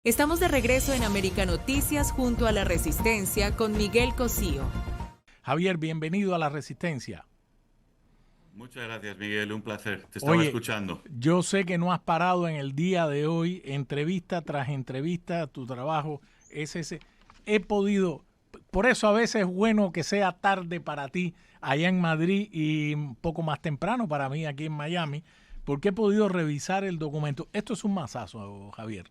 Estamos de regreso en América Noticias junto a La Resistencia con Miguel Cosío. Javier, bienvenido a La Resistencia. Muchas gracias, Miguel, un placer. Te estaba Oye, escuchando. yo sé que no has parado en el día de hoy, entrevista tras entrevista, tu trabajo es ese. He podido, por eso a veces es bueno que sea tarde para ti allá en Madrid y un poco más temprano para mí aquí en Miami, porque he podido revisar el documento. Esto es un masazo, Javier.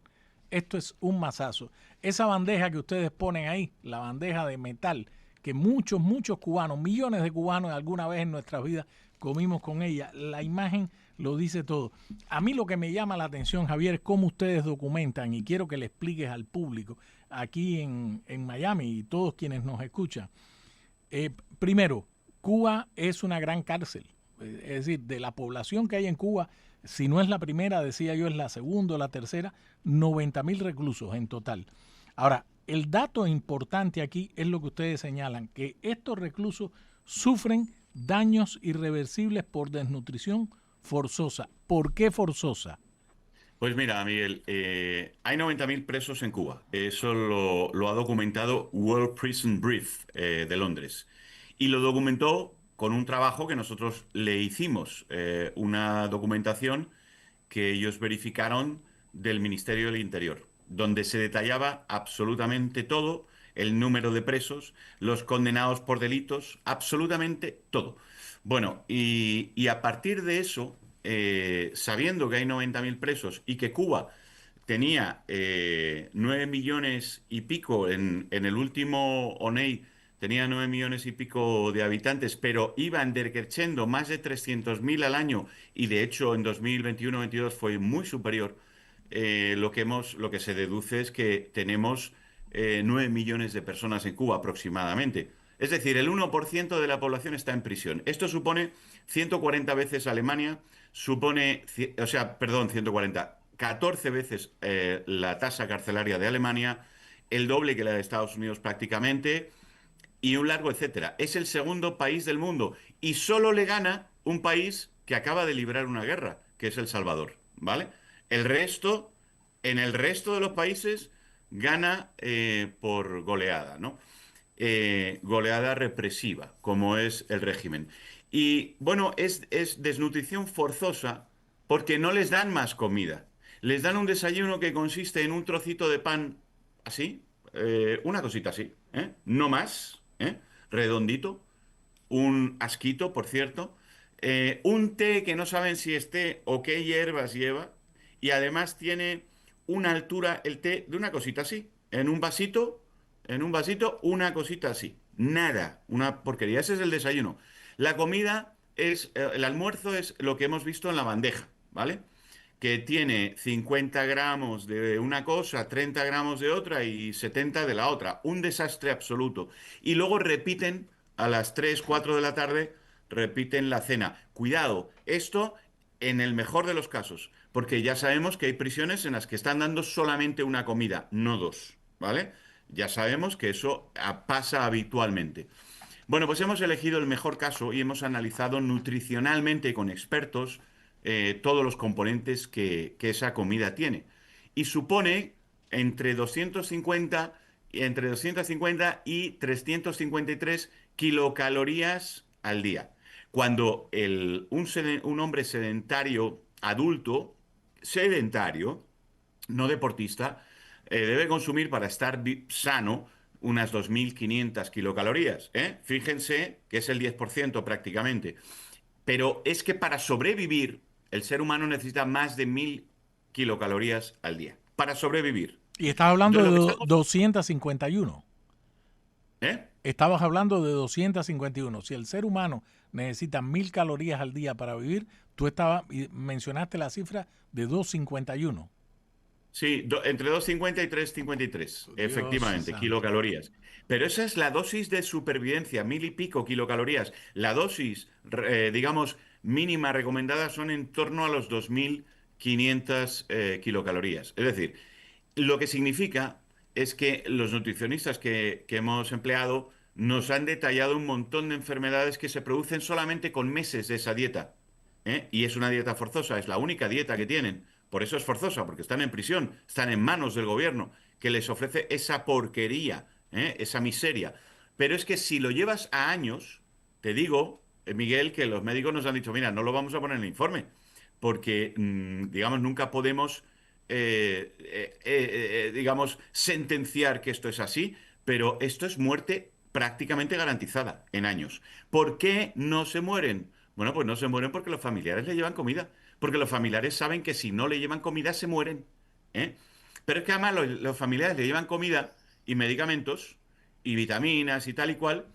Esto es un masazo. Esa bandeja que ustedes ponen ahí, la bandeja de metal, que muchos cubanos, millones de cubanos alguna vez en nuestras vidas comimos con ella, la imagen lo dice todo. A mí lo que me llama la atención, Javier, es cómo ustedes documentan, y quiero que le expliques al público aquí en Miami y todos quienes nos escuchan. Primero, Cuba es una gran cárcel. Es decir, de la población que hay en Cuba, si no es la primera, decía yo, es la segunda o la tercera, 90,000 reclusos en total. Ahora, el dato importante aquí es lo que ustedes señalan, que estos reclusos sufren daños irreversibles por desnutrición forzosa. ¿Por qué forzosa? Pues mira, Miguel, hay 90.000 presos en Cuba. Eso lo ha documentado World Prison Brief de Londres. Y lo documentó con un trabajo que nosotros le hicimos, una documentación que ellos verificaron del Ministerio del Interior, donde se detallaba absolutamente todo, el número de presos, los condenados por delitos, absolutamente todo. Bueno, y a partir de eso, sabiendo que hay 90.000 presos y que Cuba tenía 9 millones y pico en el último ONEI, tenía 9 millones y pico de habitantes, pero iban decreciendo más de 300.000 al año y de hecho en 2021-22 fue muy superior. Lo que se deduce es que tenemos 9 millones de personas en Cuba aproximadamente. Es decir, el 1% de la población está en prisión. Esto supone 140 veces Alemania, o sea, perdón, 140, 14 veces la tasa carcelaria de Alemania, el doble que la de Estados Unidos prácticamente, y un largo etcétera. Es el segundo país del mundo y solo le gana un país que acaba de librar una guerra, que es El Salvador, ¿vale? El resto, en el resto de los países, gana por goleada, ¿no? Goleada represiva, como es el régimen. Y bueno, es desnutrición forzosa porque no les dan más comida. Les dan un desayuno que consiste en un trocito de pan así, una cosita así, no más, redondito, un asquito, por cierto, un té que no saben si es té o qué hierbas lleva, y además tiene una altura el té de una cosita así, en un vasito, una cosita así, nada, una porquería, ese es el desayuno. La comida es, el almuerzo es lo que hemos visto en la bandeja, ¿vale? Que tiene 50 gramos de una cosa, 30 gramos de otra y 70 de la otra. Un desastre absoluto. Y luego repiten a las 3 4 de la tarde, repiten la cena. Cuidado, esto en el mejor de los casos, porque ya sabemos que hay prisiones en las que están dando solamente una comida, no dos, ¿vale? Ya sabemos que eso pasa habitualmente. Bueno, pues hemos elegido el mejor caso y hemos analizado nutricionalmente con expertos todos los componentes que esa comida tiene. Y supone entre 250, entre 250 y 353 kilocalorías al día. Cuando un hombre sedentario, adulto, sedentario, no deportista, debe consumir para estar sano unas 2.500 kilocalorías. Fíjense que es el 10% prácticamente. Pero es que para sobrevivir, el ser humano necesita más de 1.000 kilocalorías al día. Para sobrevivir. Y estás hablando Entonces, lo que de estamos... 251. ¿Eh? Estabas hablando de 251. Si el ser humano necesita 1.000 calorías al día para vivir, tú mencionaste la cifra de 251. Sí, entre 250 y 353, Dios efectivamente, santo. kilocalorías. Pero esa es la dosis de supervivencia, 1.000 y pico kilocalorías. La dosis, digamos, mínima recomendada son en torno a los 2.500 kilocalorías. Es decir, lo que significa es que los nutricionistas que hemos empleado nos han detallado un montón de enfermedades que se producen solamente con meses de esa dieta. Y es una dieta forzosa, es la única dieta que tienen por eso es forzosa, porque están en prisión, están en manos del gobierno, que les ofrece esa porquería, esa miseria. Pero es que si lo llevas a años, te digo, Miguel, que los médicos nos han dicho, mira, no lo vamos a poner en el informe, porque, digamos, nunca podemos, digamos, sentenciar que esto es así, pero esto es muerte prácticamente garantizada en años. ¿Por qué no se mueren? Bueno, pues no se mueren porque los familiares le llevan comida, porque los familiares saben que si no le llevan comida se mueren, ¿eh? Pero es que además los familiares le llevan comida y medicamentos y vitaminas y tal y cual,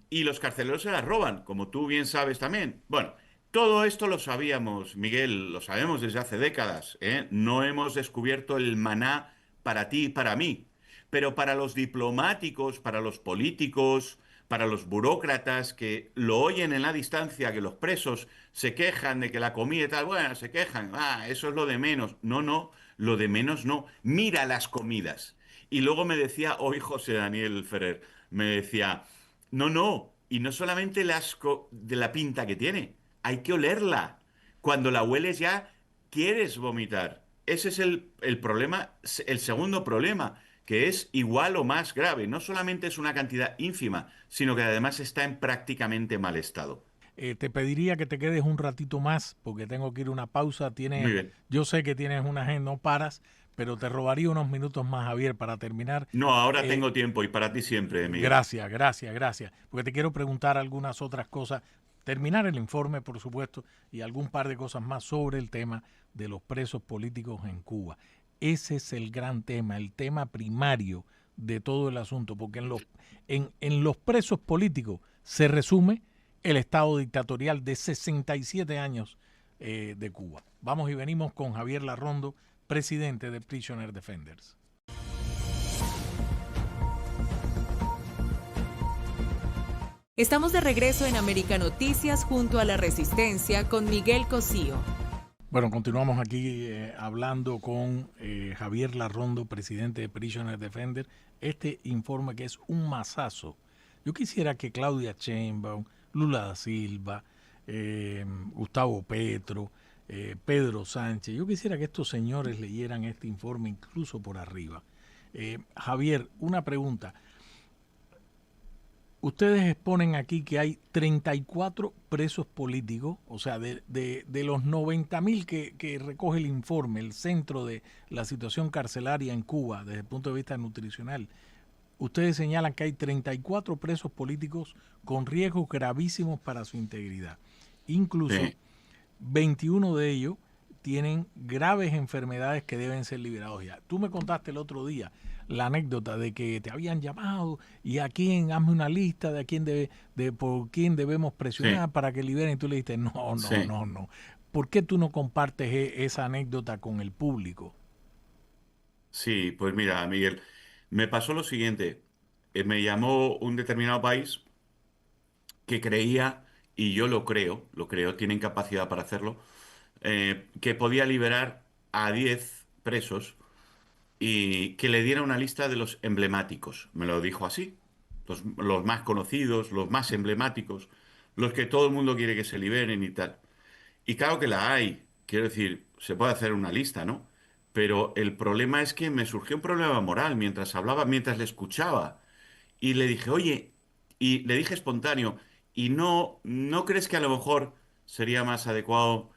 y los carceleros se las roban, como tú bien sabes también. Bueno, todo esto lo sabíamos, Miguel, lo sabemos desde hace décadas, ¿eh? No hemos descubierto el maná para ti y para mí, pero para los diplomáticos, para los políticos, para los burócratas que lo oyen en la distancia, que los presos se quejan de que la comida y tal, bueno, se quejan, eso es lo de menos. No, no, lo de menos no. Mira las comidas. Y luego me decía hoy José Daniel Ferrer, me decía, no, no, y no solamente el asco de la pinta que tiene, hay que olerla. Cuando la hueles ya quieres vomitar. Ese es el problema, el segundo problema, que es igual o más grave. No solamente es una cantidad ínfima, sino que además está en prácticamente mal estado. Te pediría que te quedes un ratito más porque tengo que ir a una pausa. Muy bien. Yo sé que tienes una agenda, no paras, pero te robaría unos minutos más, Javier, para terminar. No, ahora Eh, tengo tiempo y para ti siempre, Miguel. Gracias, gracias, gracias. Porque te quiero preguntar algunas otras cosas, terminar el informe, por supuesto, y algún par de cosas más sobre el tema de los presos políticos en Cuba. Ese es el gran tema, el tema primario de todo el asunto, porque en los presos políticos se resume el estado dictatorial de 67 años de Cuba. Vamos y venimos con Javier Larrondo, presidente de Prisoner Defenders. Estamos de regreso en América Noticias junto a La Resistencia con Miguel Cosío. Bueno, continuamos aquí hablando con Javier Larrondo, presidente de Prisoner Defender. Este informe que es un masazo. Yo quisiera que Claudia Sheinbaum, Lula da Silva, Gustavo Petro, Pedro Sánchez, yo quisiera que estos señores leyeran este informe incluso por arriba. Javier, una pregunta. Ustedes exponen aquí que hay 34 presos políticos, o sea, de los 90.000 que recoge el informe, el centro de la situación carcelaria en Cuba desde el punto de vista nutricional. Ustedes señalan que hay 34 presos políticos con riesgos gravísimos para su integridad. Incluso Sí. 21 de ellos tienen graves enfermedades que deben ser liberados ya. Tú me contaste el otro día la anécdota de que te habían llamado y a quién, hazme una lista de a quién por quién debemos presionar Sí, para que liberen. Y tú le dijiste, no, no, sí. no, no. ¿Por qué tú no compartes esa anécdota con el público? Sí, pues mira, Miguel, me pasó lo siguiente. Me llamó un determinado país que creía, y yo lo creo, tienen capacidad para hacerlo, que podía liberar a 10 presos y que le diera una lista de los emblemáticos. Me lo dijo así. Los más conocidos, los más emblemáticos, los que todo el mundo quiere que se liberen y tal. Y claro que la hay. Quiero decir, se puede hacer una lista, ¿no? Pero el problema es que me surgió un problema moral mientras hablaba, mientras le escuchaba. Y le dije, oye, y le dije espontáneo, ¿y no crees que a lo mejor sería más adecuado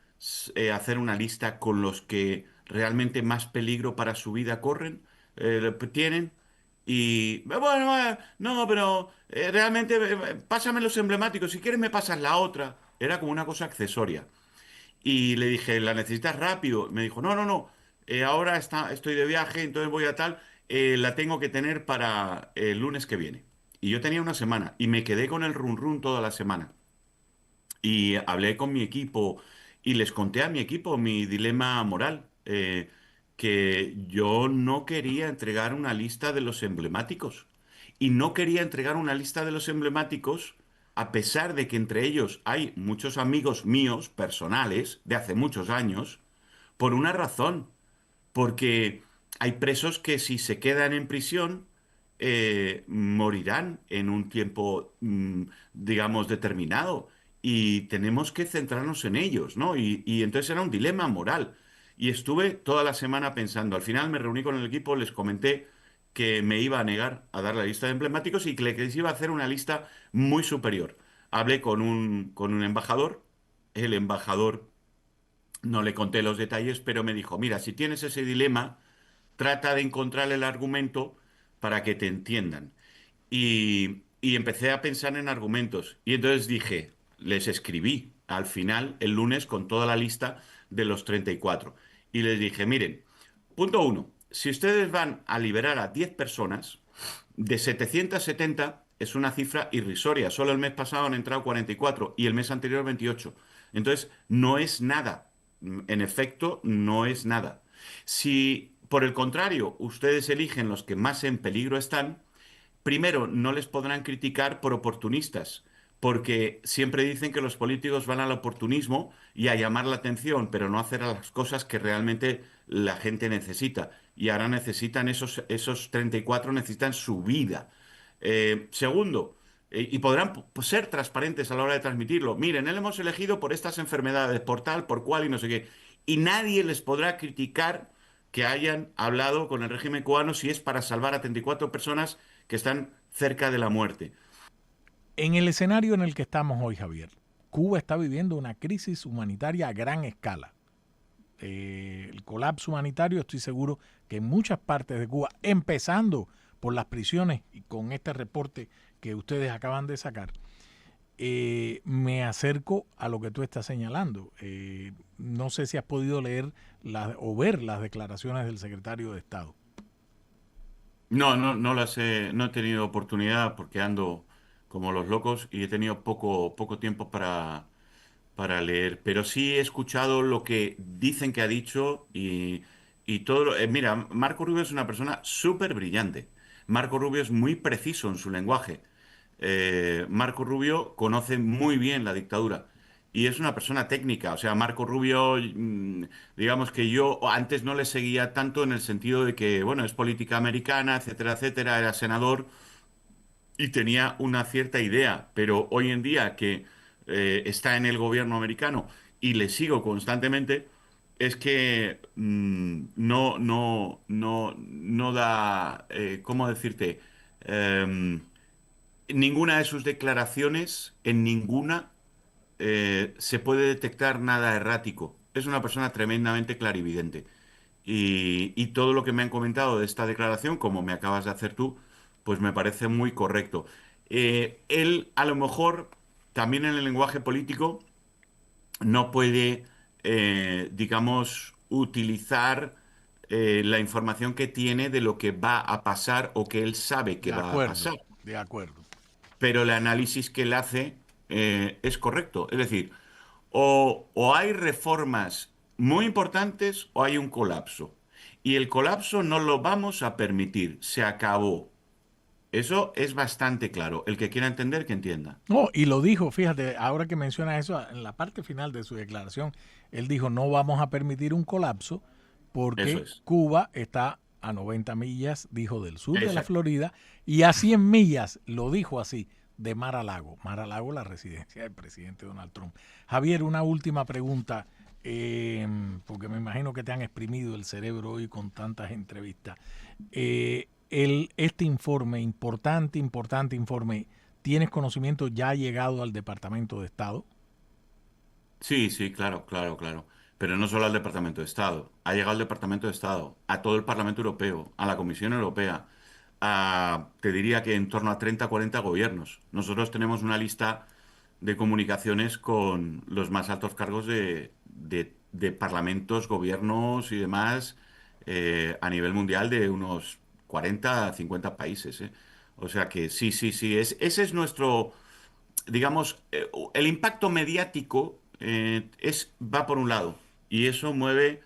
hacer una lista con los que realmente más peligro para su vida tienen? Y bueno, no, pero realmente pásame los emblemáticos, si quieres me pasas la otra. Era como una cosa accesoria. Y le dije, ¿la necesitas rápido? Me dijo, no, no, no, ahora estoy de viaje, entonces voy a tal, la tengo que tener para el lunes que viene. Y yo tenía una semana y me quedé con el run run toda la semana. Y hablé con mi equipo y les conté a mi equipo mi dilema moral, que yo no quería entregar una lista de los emblemáticos. Y no quería entregar una lista de los emblemáticos a pesar de que entre ellos hay muchos amigos míos personales de hace muchos años, por una razón, porque hay presos que si se quedan en prisión morirán en un tiempo, digamos, determinado y tenemos que centrarnos en ellos, ¿no? Y entonces era un dilema moral. Y estuve toda la semana pensando. Al final me reuní con el equipo, les comenté que me iba a negar a dar la lista de emblemáticos y que les iba a hacer una lista muy superior. Hablé con un embajador, el embajador no le conté los detalles, pero me dijo, mira, si tienes ese dilema, trata de encontrar el argumento para que te entiendan. Y empecé a pensar en argumentos. Y entonces dije, les escribí al final, el lunes, con toda la lista de los 34. Y les dije, miren, punto uno, si ustedes van a liberar a 10 personas, de 770 es una cifra irrisoria. Solo el mes pasado han entrado 44 y el mes anterior 28. Entonces, no es nada. En efecto, no es nada. Si, por el contrario, ustedes eligen los que más en peligro están, primero, no les podrán criticar por oportunistas, porque siempre dicen que los políticos van al oportunismo y a llamar la atención, pero no a hacer las cosas que realmente la gente necesita. Y ahora necesitan esos 34, necesitan su vida. Segundo, y podrán ser transparentes a la hora de transmitirlo. Miren, él hemos elegido por estas enfermedades, por tal, por cual y no sé qué. Y nadie les podrá criticar que hayan hablado con el régimen cubano si es para salvar a 34 personas que están cerca de la muerte. En el escenario en el que estamos hoy, Javier, Cuba está viviendo una crisis humanitaria a gran escala. El colapso humanitario, estoy seguro que en muchas partes de Cuba, empezando por las prisiones y con este reporte que ustedes acaban de sacar, me acerco a lo que tú estás señalando. No sé si has podido leer o ver las declaraciones del secretario de Estado. No he tenido oportunidad porque ando como los locos y he tenido poco tiempo para leer, pero sí he escuchado lo que dicen que ha dicho y todo. Mira, Marco Rubio es una persona súper brillante. Marco Rubio es muy preciso en su lenguaje. Marco Rubio conoce muy bien la dictadura y es una persona técnica. O sea, Marco Rubio, digamos que yo antes no le seguía tanto en el sentido de que, bueno, es política americana, etcétera, etcétera, era senador y tenía una cierta idea, pero hoy en día que está en el gobierno americano y le sigo constantemente, es que no da, ¿cómo decirte? Em, Ninguna de sus declaraciones, en ninguna, se puede detectar nada errático. Es una persona tremendamente clarividente. Y todo lo que me han comentado de esta declaración, como me acabas de hacer tú, pues me parece muy correcto. Él, a lo mejor, también en el lenguaje político, no puede, digamos, utilizar la información que tiene de lo que va a pasar o que él sabe que De va a acuerdo, pasar, de acuerdo. pero el análisis que él hace es correcto. Es decir, o hay reformas muy importantes o hay un colapso. Y el colapso no lo vamos a permitir. Se acabó. Eso es bastante claro. El que quiera entender, que entienda. No, y lo dijo, fíjate, ahora que menciona eso, en la parte final de su declaración, él dijo, no vamos a permitir un colapso Eso porque es. Cuba está a 90 millas, dijo, del sur de la Exacto. Florida, y a 100 millas, lo dijo así, de Mar a Lago. Mar a Lago, la residencia del presidente Donald Trump. Javier, una última pregunta, porque me imagino que te han exprimido el cerebro hoy con tantas entrevistas. Este informe, importante informe, ¿tienes conocimiento? ¿Ya ha llegado al Departamento de Estado? Sí, sí, claro. Pero no solo al Departamento de Estado. Ha llegado al Departamento de Estado, a todo el Parlamento Europeo, a la Comisión Europea, te diría que en torno a 30, 40 gobiernos. Nosotros tenemos una lista de comunicaciones con los más altos cargos de parlamentos, gobiernos y demás a nivel mundial de unos 40, 50 países. O sea que sí. Ese es nuestro, digamos, el impacto mediático va por un lado y eso mueve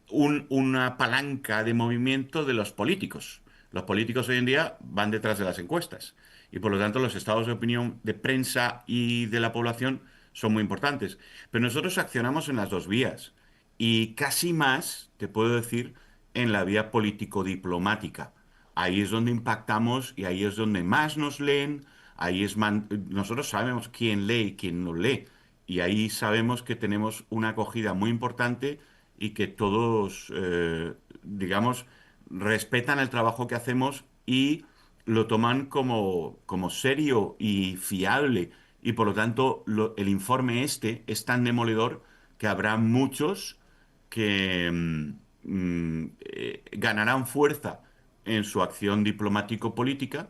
una palanca de movimiento de los políticos. Los políticos hoy en día van detrás de las encuestas y por lo tanto los estados de opinión de prensa y de la población son muy importantes. Pero nosotros accionamos en las dos vías y casi más, te puedo decir, en la vía político-diplomática. Ahí es donde impactamos y ahí es donde más nos leen. Nosotros sabemos quién lee y quién no lee. Y ahí sabemos que tenemos una acogida muy importante y que todos, digamos, respetan el trabajo que hacemos y lo toman como serio y fiable. Y por lo tanto, el informe este es tan demoledor que habrá muchos que ganarán fuerza en su acción diplomático-política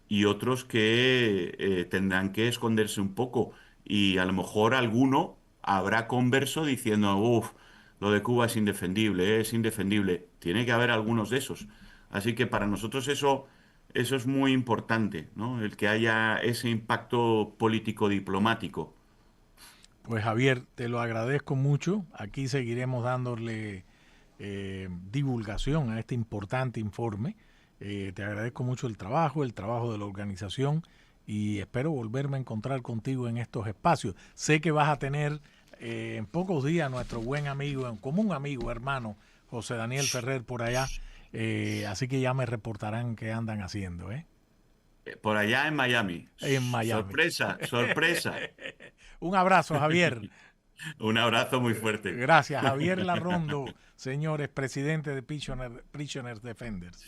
y otros que tendrán que esconderse un poco. Y a lo mejor alguno habrá converso diciendo, uff, lo de Cuba es indefendible. Tiene que haber algunos de esos. Así que para nosotros eso es muy importante, ¿no? El que haya ese impacto político-diplomático. Pues Javier, te lo agradezco mucho. Aquí seguiremos dándole divulgación a este importante informe. Te agradezco mucho el trabajo de la organización y espero volverme a encontrar contigo en estos espacios. Sé que vas a tener en pocos días nuestro buen amigo, en común amigo, hermano, José Daniel Ferrer por allá. Así que ya me reportarán qué andan haciendo, ¿eh? Por allá en Miami. En Miami. Sorpresa, sorpresa. Un abrazo, Javier. Un abrazo muy fuerte. Gracias, Javier Larrondo, señores, presidente de Prisoners Defenders.